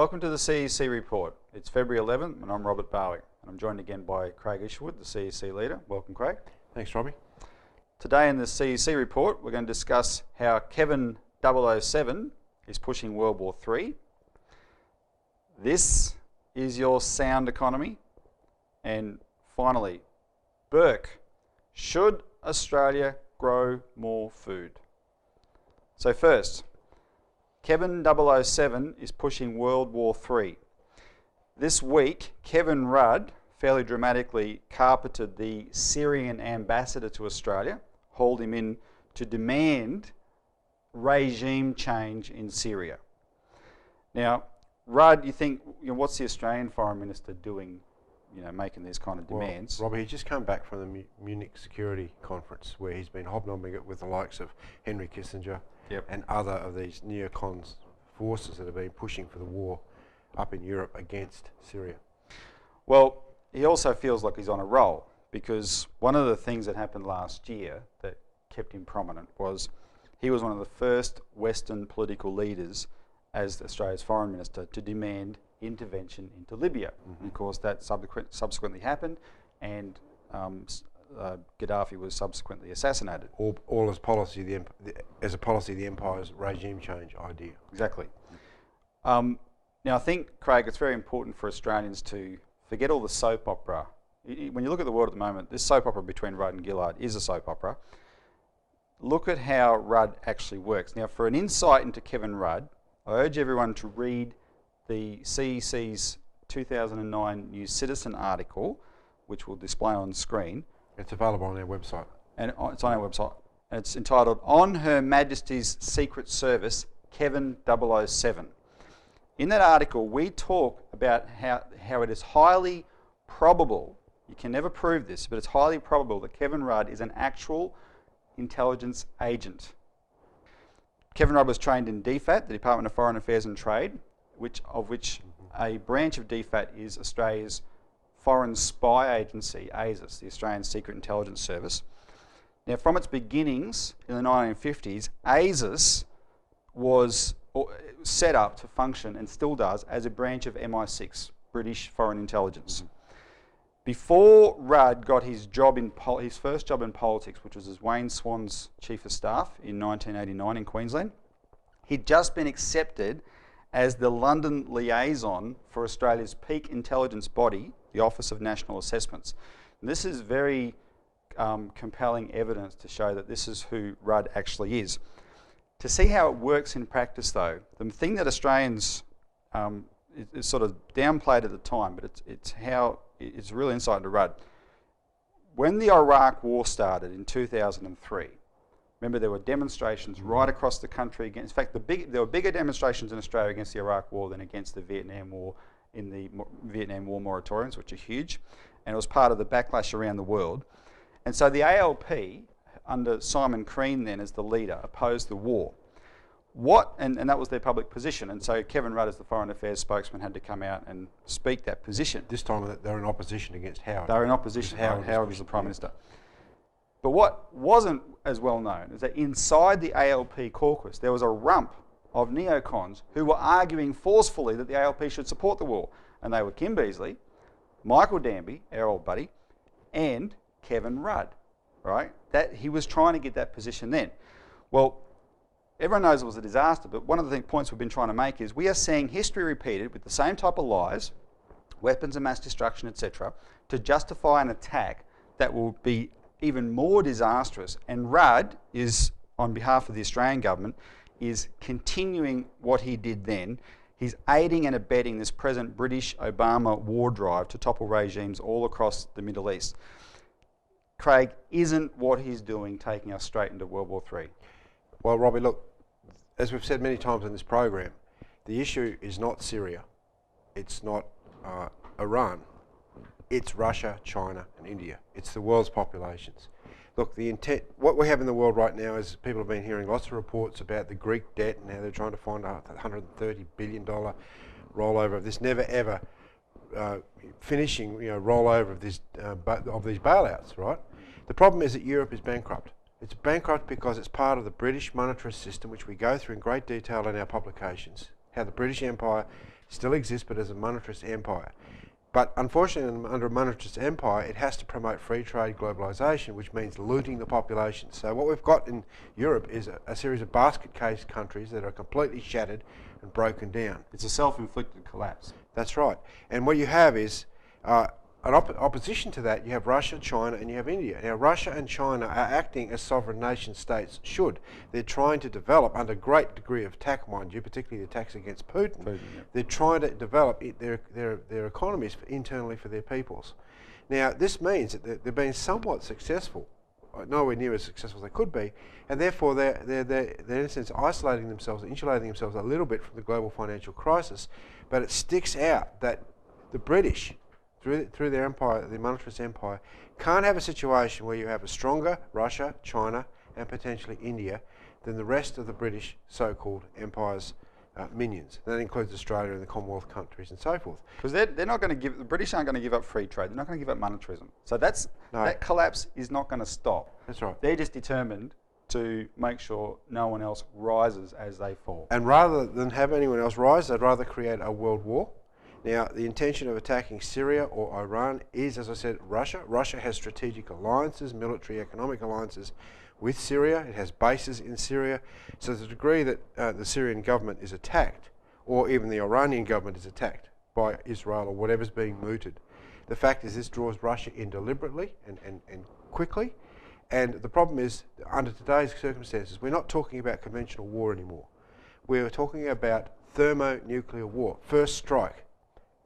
Welcome to the CEC Report. It's February 11th and I'm Robert Barwick. And I'm joined again by Craig Isherwood, the CEC leader. Welcome, Craig. Thanks, Robbie. Today in the CEC Report, we're going to discuss how Kevin 007 is pushing World War III. This is your sound economy. And finally, Burke, should Australia grow more food? So first, Kevin 007 is pushing World War III. This week, Kevin Rudd fairly dramatically carpeted the Syrian ambassador to Australia, hauled him in to demand regime change in Syria. Now, Rudd, you think, what's the Australian Foreign Minister doing, making these kind of demands? Well, Robbie, he's just come back from the Munich Security Conference where he's been hobnobbing it with the likes of Henry Kissinger and other of these neocons forces that have been pushing for the war up in Europe against Syria. Well, he also feels like he's on a roll, because one of the things that happened last year that kept him prominent was he was one of the first Western political leaders as Australia's foreign minister to demand intervention into Libya. And of course that subsequently happened, and Gaddafi was subsequently assassinated. All as a policy of the empire's regime change idea. Exactly. Now I think, Craig, it's very important for Australians to forget all the soap opera. When you look at the world at the moment, this soap opera between Rudd and Gillard is a soap opera. Look at how Rudd actually works. Now, for an insight into Kevin Rudd, I urge everyone to read the CEC's 2009 New Citizen article, which we'll display on screen. It's available on our website. And it's on our website. And it's entitled, On Her Majesty's Secret Service, Kevin 007. In that article, we talk about how it is highly probable, you can never prove this, but it's highly probable that Kevin Rudd is an actual intelligence agent. Kevin Rudd was trained in DFAT, the Department of Foreign Affairs and Trade, of which a branch of DFAT is Australia's foreign spy agency, ASIS, the Australian Secret Intelligence Service. Now, from its beginnings in the 1950s, ASIS was set up to function, and still does, as a branch of MI6, British Foreign Intelligence. Before Rudd got his first job in politics, which was as Wayne Swan's Chief of Staff in 1989 in Queensland, he'd just been accepted as the London liaison for Australia's peak intelligence body, the Office of National Assessments. And this is very compelling evidence to show that this is who Rudd actually is. To see how it works in practice, though, the thing that Australians is sort of downplayed at the time, but it's a real insight into Rudd. When the Iraq War started in 2003, remember there were demonstrations right across the country against. In fact, there were bigger demonstrations in Australia against the Iraq War than against the Vietnam War in the Vietnam War moratoriums, which are huge, and it was part of the backlash around the world. And so the ALP, under Simon Crean then as the leader, opposed the war. And that was their public position, and so Kevin Rudd as the Foreign Affairs spokesman had to come out and speak that position. This time they're in opposition against Howard. They were in opposition. Howard was the Prime Minister. But what wasn't as well known is that inside the ALP caucus there was a rump of neocons who were arguing forcefully that the ALP should support the war. And they were Kim Beazley, Michael Danby, our old buddy, and Kevin Rudd, right? That he was trying to get that position then. Well, everyone knows it was a disaster, but one of the points we've been trying to make is we are seeing history repeated with the same type of lies, weapons of mass destruction, etc., to justify an attack that will be even more disastrous. And Rudd is, on behalf of the Australian government, is continuing what he did then. He's aiding and abetting this present British Obama war drive to topple regimes all across the Middle East. Craig, isn't what he's doing taking us straight into World War III? Well, Robbie, look, as we've said many times in this program, the issue is not Syria, it's not Iran, it's Russia, China and India. It's the world's populations. Look, what we have in the world right now is people have been hearing lots of reports about the Greek debt and how they're trying to find a $130 billion rollover of this never ever finishing rollover of these bailouts, right? The problem is that Europe is bankrupt. It's bankrupt because it's part of the British monetary system, which we go through in great detail in our publications, how the British Empire still exists, but as a monetarist empire. But unfortunately, under a monetarist empire, it has to promote free trade globalisation, which means looting the population. So what we've got in Europe is a series of basket case countries that are completely shattered and broken down. It's a self-inflicted collapse. That's right. And what you have is an opposition to that. You have Russia, China, and you have India. Now, Russia and China are acting as sovereign nation states should. They're trying to develop, under great degree of attack, mind you, particularly the attacks against Putin. Yeah. They're trying to develop their economies internally for their peoples. Now, this means that they've been somewhat successful, nowhere near as successful as they could be, and therefore they're in a sense isolating themselves, insulating themselves a little bit from the global financial crisis. But it sticks out that the British, through their empire, the monetarist empire, can't have a situation where you have a stronger Russia, China, and potentially India than the rest of the British so-called empire's minions. That includes Australia and the Commonwealth countries and so forth. Because they're not going to give, the British aren't going to give up free trade. They're not going to give up monetarism. So that collapse is not going to stop. That's right. They're just determined to make sure no one else rises as they fall. And rather than have anyone else rise, they'd rather create a world war. Now, the intention of attacking Syria or Iran is, as I said, Russia. Russia has strategic alliances, military, economic alliances with Syria. It has bases in Syria. So to the degree that the Syrian government is attacked, or even the Iranian government is attacked by Israel or whatever's being mooted, the fact is this draws Russia in deliberately and quickly. And the problem is, under today's circumstances, we're not talking about conventional war anymore. We're talking about thermonuclear war, first strike.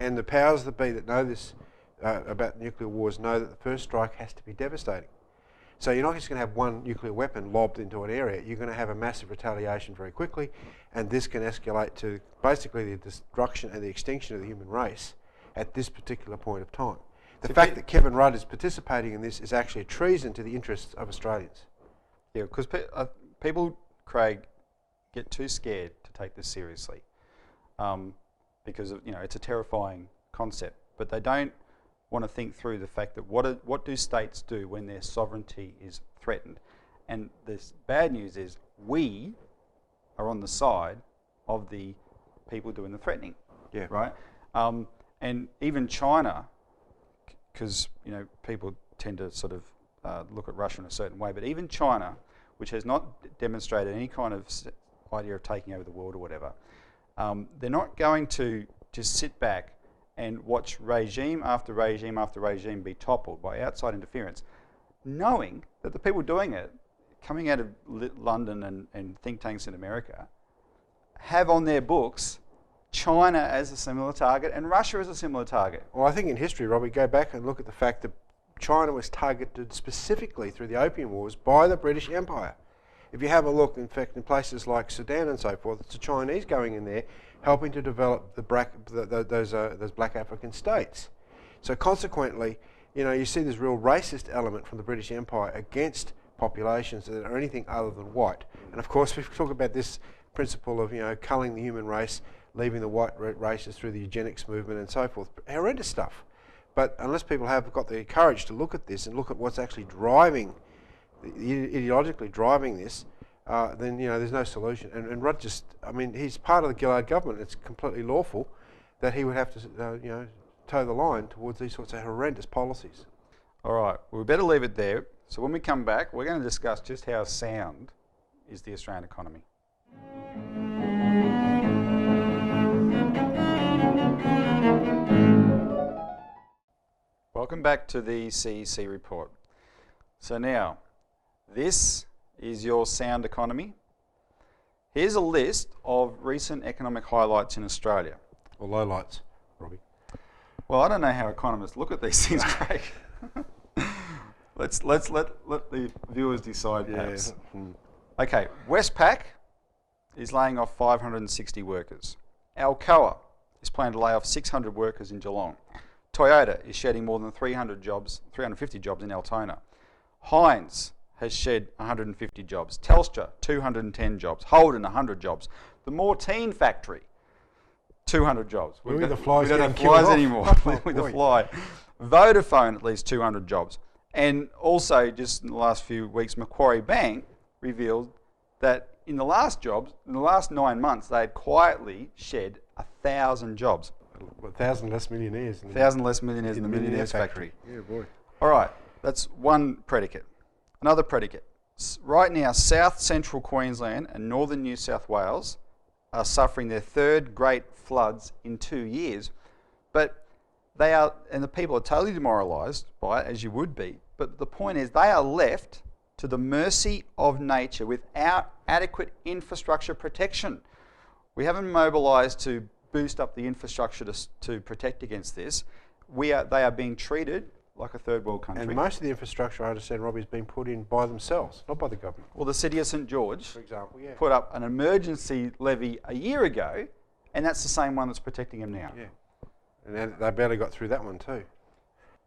And the powers that be that know this about nuclear wars know that the first strike has to be devastating. So you're not just going to have one nuclear weapon lobbed into an area. You're going to have a massive retaliation very quickly, and this can escalate to basically the destruction and the extinction of the human race at this particular point of time. The fact that Kevin Rudd is participating in this is actually a treason to the interests of Australians. Yeah, because people, Craig, get too scared to take this seriously. Because it's a terrifying concept, but they don't want to think through the fact that what do states do when their sovereignty is threatened? And the bad news is we are on the side of the people doing the threatening. Yeah. Right. And even China, because people tend to sort of look at Russia in a certain way, but even China, which has not demonstrated any kind of idea of taking over the world or whatever. They're not going to just sit back and watch regime after regime after regime be toppled by outside interference, knowing that the people doing it, coming out of London and think tanks in America, have on their books China as a similar target and Russia as a similar target. Well, I think in history, Robbie, go back and look at the fact that China was targeted specifically through the Opium Wars by the British Empire. If you have a look, in fact, in places like Sudan and so forth, it's the Chinese going in there, helping to develop those black African states. So consequently, you see this real racist element from the British Empire against populations that are anything other than white. And of course, we talk about this principle of, culling the human race, leaving the white races through the eugenics movement and so forth. Horrendous stuff. But unless people have got the courage to look at this and look at what's actually driving, ideologically driving this, then there's no solution. And Rudd he's part of the Gillard government. It's completely lawful that he would have to, toe the line towards these sorts of horrendous policies. All right, well, we better leave it there. So when we come back, we're going to discuss just how sound is the Australian economy. Welcome back to the CEC Report. So now, this is your sound economy. Here's a list of recent economic highlights in Australia. Or lowlights, Robbie. Well, I don't know how economists look at these things, Craig. Let's let the viewers decide, perhaps. Okay, Westpac is laying off 560 workers. Alcoa is planning to lay off 600 workers in Geelong. Toyota is shedding more than 350 jobs in Altona. Heinz has shed 150 jobs. Telstra, 210 jobs. Holden, 100 jobs. The Mortein factory, 200 jobs. We don't have flies anymore. With the fly. Vodafone, at least 200 jobs. And also, just in the last few weeks, Macquarie Bank revealed that in the last 9 months, they had quietly shed 1,000 jobs. 1,000 less millionaires. 1,000 less millionaires in the millionaires factory. Yeah, boy. All right, that's one predicate. Another predicate. Right now, South Central Queensland and Northern New South Wales are suffering their third great floods in 2 years. But they are, and the people are totally demoralised by it, as you would be. But the point is, they are left to the mercy of nature without adequate infrastructure protection. We haven't mobilised to boost up the infrastructure to protect against this. They are being treated like a third world country. And most of the infrastructure, I understand, Robbie, has been put in by themselves, not by the government. Well, the City of St George, for example, put up an emergency levy a year ago, and that's the same one that's protecting them now. Yeah, and they barely got through that one too.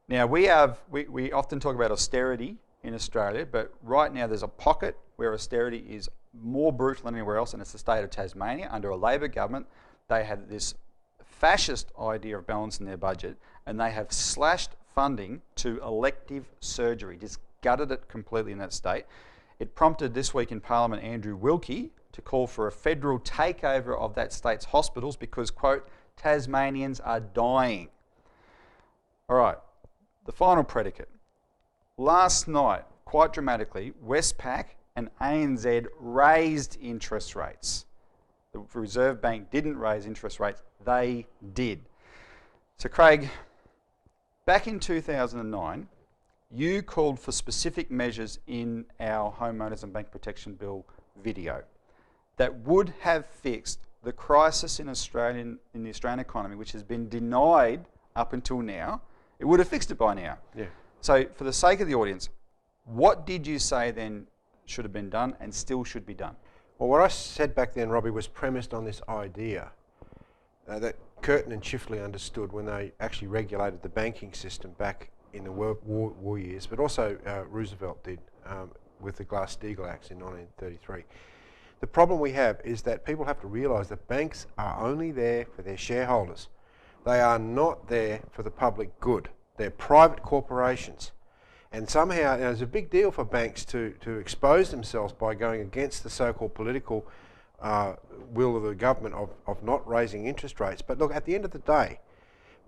Now, we often talk about austerity in Australia, but right now there's a pocket where austerity is more brutal than anywhere else, and it's the state of Tasmania. Under a Labor government, they had this fascist idea of balancing their budget, and they have slashed funding to elective surgery, just gutted it completely in that state. It prompted this week in Parliament Andrew Wilkie to call for a federal takeover of that state's hospitals because, quote, Tasmanians are dying. All right, the final predicate. Last night, quite dramatically, Westpac and ANZ raised interest rates. The Reserve Bank didn't raise interest rates, they did. So Craig, back in 2009, you called for specific measures in our Homeowners and Bank Protection Bill video that would have fixed the crisis in the Australian economy, which has been denied up until now. It would have fixed it by now. Yeah. So for the sake of the audience, what did you say then should have been done and still should be done? Well, what I said back then, Robbie, was premised on this idea that Curtin and Chifley understood when they actually regulated the banking system back in the war years, but also Roosevelt did with the Glass-Steagall Acts in 1933. The problem we have is that people have to realise that banks are only there for their shareholders. They are not there for the public good. They're private corporations. And somehow, it's a big deal for banks to expose themselves by going against the so-called political will of the government of not raising interest rates. But look, at the end of the day,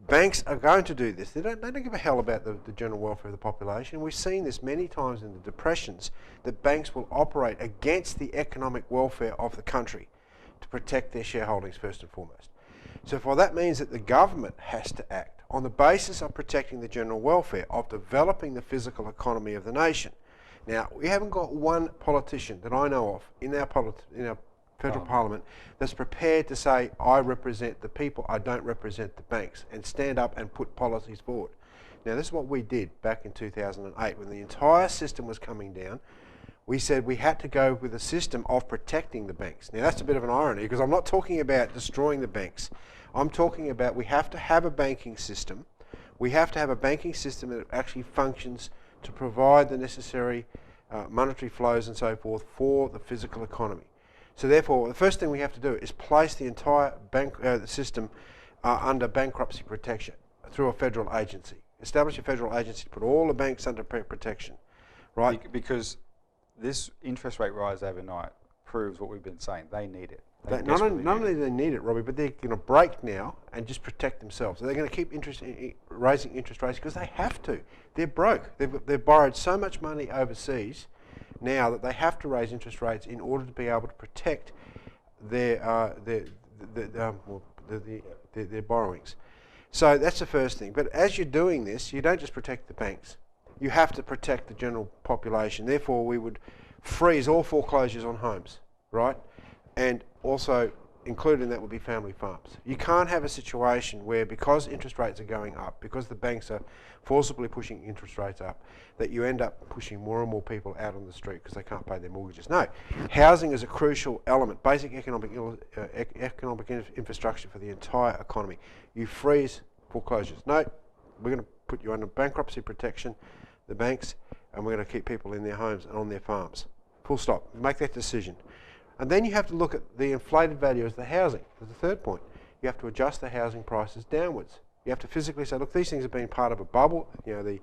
banks are going to do this. They don't give a hell about the general welfare of the population. We've seen this many times in the depressions, that banks will operate against the economic welfare of the country to protect their shareholdings first and foremost. So for that means that the government has to act on the basis of protecting the general welfare, of developing the physical economy of the nation. Now, we haven't got one politician that I know of in our federal parliament that's prepared to say, I represent the people, I don't represent the banks, and stand up and put policies forward. Now, this is what we did back in 2008 when the entire system was coming down. We said we had to go with a system of protecting the banks. Now, that's a bit of an irony, because I'm not talking about destroying the banks. I'm talking about we have to have a banking system. We have to have a banking system that actually functions to provide the necessary monetary flows and so forth for the physical economy. So therefore, the first thing we have to do is place the entire system under bankruptcy protection through a federal agency. Establish a federal agency to put all the banks under protection, right? Because this interest rate rise overnight proves what we've been saying. They need it. Not only do they need it, Robbie, but they're going to break now and just protect themselves. So they're going to keep raising interest rates because they have to. They're broke. They've borrowed so much money overseas now that they have to raise interest rates in order to be able to protect their borrowings. So that's the first thing. But as you're doing this, you don't just protect the banks. You have to protect the general population. Therefore, we would freeze all foreclosures on homes, right? And also included in that would be family farms. You can't have a situation where, because interest rates are going up, because the banks are forcibly pushing interest rates up, that you end up pushing more and more people out on the street because they can't pay their mortgages. No, housing is a crucial element, basic economic infrastructure for the entire economy. You freeze foreclosures. No, we're going to put you under bankruptcy protection, the banks, and we're going to keep people in their homes and on their farms. Full stop. Make that decision. And then you have to look at the inflated value of the housing. That's the third point. You have to adjust the housing prices downwards. You have to physically say, look, these things have been part of a bubble. You know, the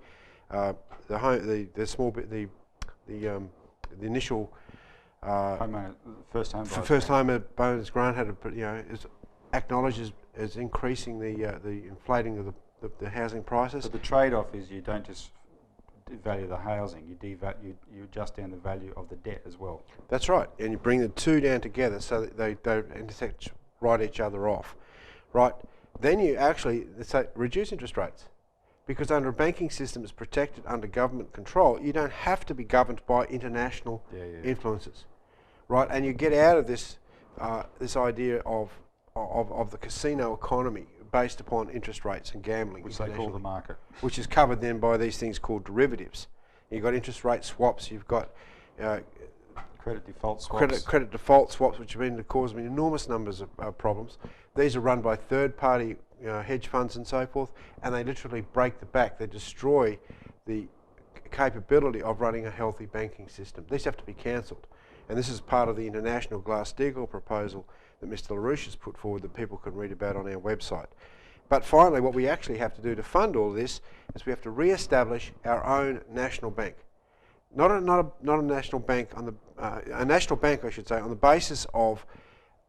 initial First home buyers. First home bonus grant had is acknowledged as increasing the inflating of the housing prices. But the trade-off is you don't just devalue the housing, you adjust down the value of the debt as well. That's right, and you bring the two down together so that they don't intersect, write each other off, right? Then you actually reduce interest rates, because under a banking system that's protected under government control, you don't have to be governed by international influences, right? And you get out of this this idea of the casino economy based upon interest rates and gambling, which they call the market, which is covered then by these things called derivatives. You've got interest rate swaps, you've got credit default swaps. Credit default swaps, which have been causing enormous numbers of problems. These are run by third-party hedge funds and so forth, and they literally break the back. They destroy the capability of running a healthy banking system. These have to be cancelled, and this is part of the international Glass-Steagall proposal that Mr. LaRouche has put forward that people can read about on our website. But finally, what we actually have to do to fund all this is we have to re-establish our own national bank. Not a national bank on the a national bank, I should say, on the basis of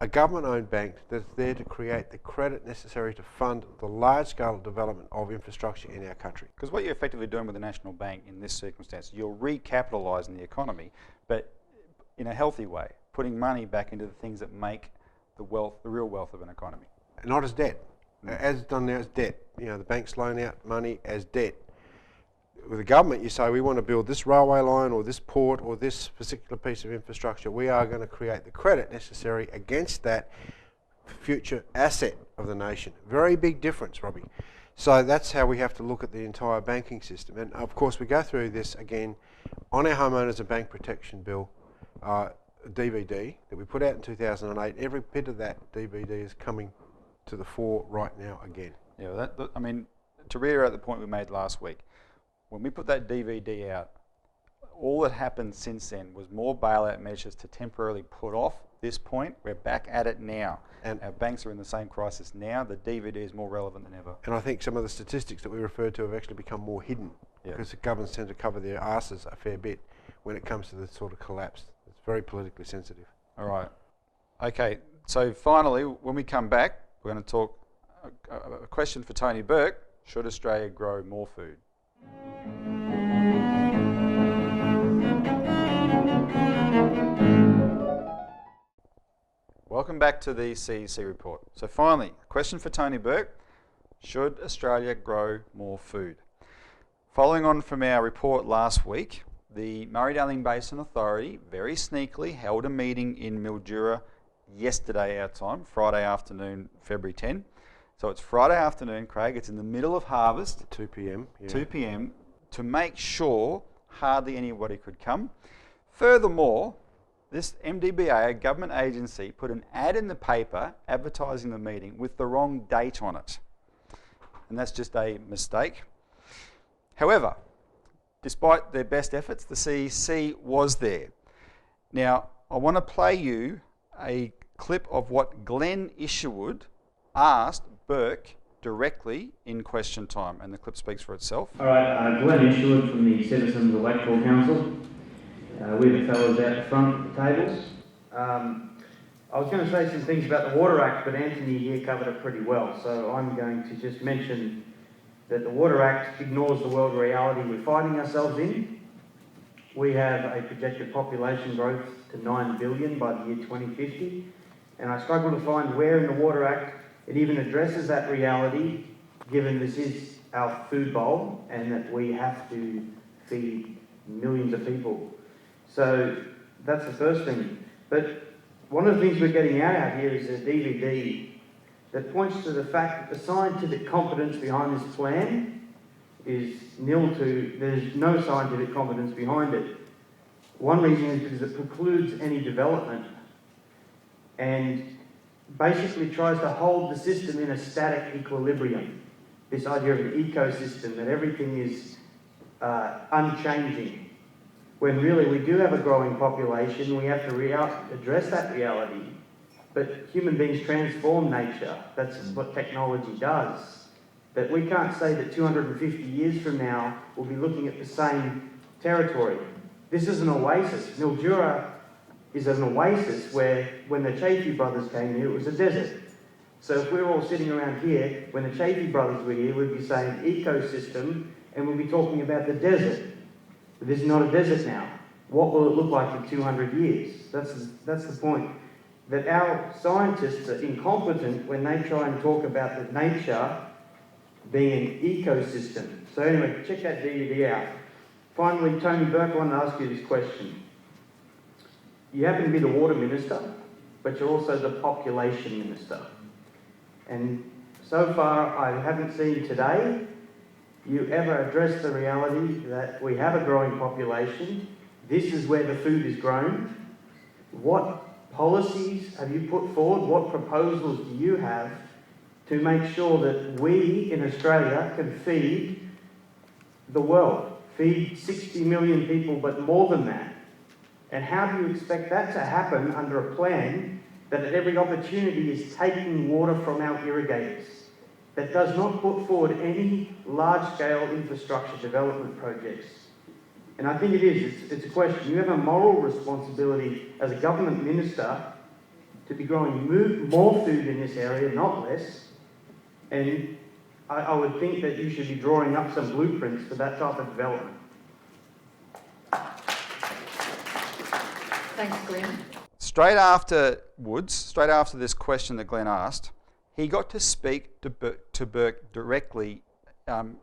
a government-owned bank that's there to create the credit necessary to fund the large-scale development of infrastructure in our country. Because what you're effectively doing with the national bank in this circumstance, you're recapitalising the economy, but in a healthy way, putting money back into the things that make the real wealth of an economy. Not as debt. As it's done now, as debt. The banks loan out money as debt. With the government, you say, we want to build this railway line or this port or this particular piece of infrastructure. We are going to create the credit necessary against that future asset of the nation. Very big difference, Robbie. So that's how we have to look at the entire banking system. And of course, we go through this again on our Homeowners and Bank Protection Bill DVD that we put out in 2008. Every bit of that DVD is coming to the fore right now again. Yeah, I mean, to reiterate the point we made last week, when we put that DVD out, all that happened since then was more bailout measures to temporarily put off this point. We're back at it now. And our banks are in the same crisis now. The DVD is more relevant than ever. And I think some of the statistics that we referred to have actually become more hidden because the governments tend to cover their arses a fair bit when it comes to this sort of collapse. It's very politically sensitive. All right. Okay, so finally, when we come back, we're going to talk a question for Tony Burke. Should Australia grow more food? Welcome back to the CEC Report. So finally, a question for Tony Burke. Should Australia grow more food? Following on from our report last week, the Murray-Darling Basin Authority very sneakily held a meeting in Mildura yesterday our time, Friday afternoon, February 10. So it's Friday afternoon, Craig. It's in the middle of harvest. 2 p.m. Yeah. 2 p.m. to make sure hardly anybody could come. Furthermore, this MDBA, a government agency, put an ad in the paper advertising the meeting with the wrong date on it. And that's just a mistake. However, despite their best efforts, the CEC was there. Now, I want to play you a clip of what Glenn Isherwood asked Burke directly in question time, and the clip speaks for itself. All right, Glenn Isherwood from the Citizens Electoral Council. We're the fellows out the front of the tables. I was going to say some things about the Water Act, but Anthony here covered it pretty well, so I'm going to just mention that the Water Act ignores the world reality we're finding ourselves in. We have a projected population growth to 9 billion by the year 2050, and I struggle to find where in the Water Act it even addresses that reality, given this is our food bowl and that we have to feed millions of people. So that's the first thing. But one of the things we're getting out here is a DVD that points to the fact that the scientific competence behind this plan is nil to, there's no scientific competence behind it. One reason is because it precludes any development and basically tries to hold the system in a static equilibrium. This idea of an ecosystem, that everything is unchanging. When really we do have a growing population, we have to address that reality. But human beings transform nature. That's what technology does. But we can't say that 250 years from now we'll be looking at the same territory. This is an oasis. Mildura is an oasis where, when the Chaffee brothers came here, it was a desert. So if we're all sitting around here, when the Chaffee brothers were here, we'd be saying ecosystem, and we'd be talking about the desert. But there's not a desert now. What will it look like in 200 years? That's the point. That our scientists are incompetent when they try and talk about the nature being an ecosystem. So anyway, check that DVD out. Finally, Tony Burke, I want to ask you this question. You happen to be the water minister, but you're also the population minister. And so far, I haven't seen today you ever address the reality that we have a growing population. This is where the food is grown. What policies have you put forward? What proposals do you have to make sure that we in Australia can feed the world, feed 60 million people, but more than that? And how do you expect that to happen under a plan that at every opportunity is taking water from our irrigators, that does not put forward any large-scale infrastructure development projects? And I think it's a question. You have a moral responsibility as a government minister to be growing more food in this area, not less. And I would think that you should be drawing up some blueprints for that type of development. Thanks, Glenn. Straight after this question that Glenn asked, he got to speak to Burke directly,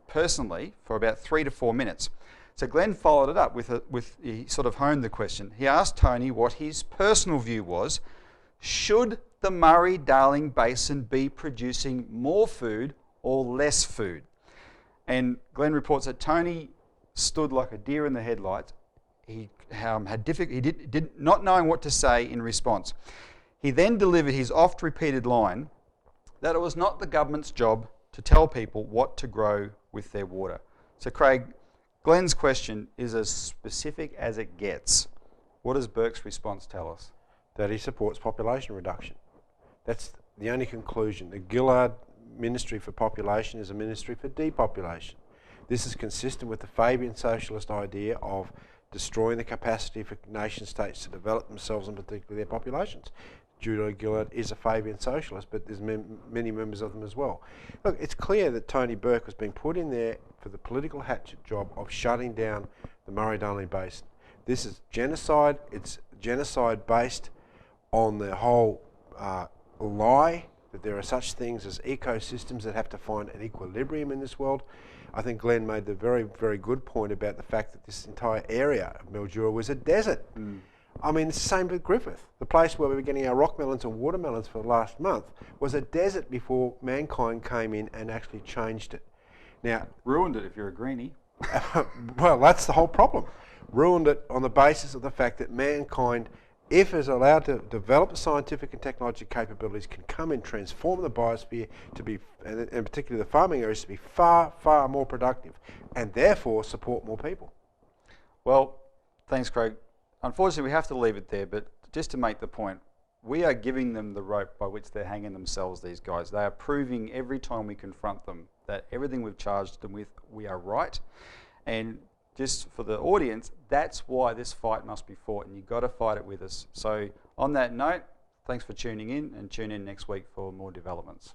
personally, for about 3 to 4 minutes. So Glenn followed it up with he sort of honed the question. He asked Tony what his personal view was. Should the Murray-Darling Basin be producing more food or less food? And Glenn reports that Tony stood like a deer in the headlights. He did not knowing what to say in response. He then delivered his oft-repeated line that it was not the government's job to tell people what to grow with their water. So Craig, Glenn's question is as specific as it gets. What does Burke's response tell us? That he supports population reduction. That's the only conclusion. The Gillard Ministry for Population is a ministry for depopulation. This is consistent with the Fabian socialist idea of destroying the capacity for nation states to develop themselves and particularly their populations. Judah Gillard is a Fabian socialist, but there's many members of them as well. Look, it's clear that Tony Burke has been put in there for the political hatchet job of shutting down the Murray-Darling Basin. This is genocide. It's genocide based on the whole lie that there are such things as ecosystems that have to find an equilibrium in this world. I think Glenn made the very, very good point about the fact that this entire area of Mildura was a desert. I mean, it's the same with Griffith. The place where we were getting our rock melons and watermelons for the last month was a desert before mankind came in and actually changed it. Now, Ruined it if you're a greenie. well, that's the whole problem. Ruined it on the basis of the fact that mankind, if is allowed to develop the scientific and technological capabilities, can come and transform the biosphere to be, and particularly the farming areas, to be far, far more productive, and therefore support more people. Well, thanks, Craig. Unfortunately, we have to leave it there, but just to make the point, we are giving them the rope by which they're hanging themselves, these guys. They are proving every time we confront them that everything we've charged them with, we are right. And just for the audience, that's why this fight must be fought, and you've got to fight it with us. So on that note, thanks for tuning in, and tune in next week for more developments.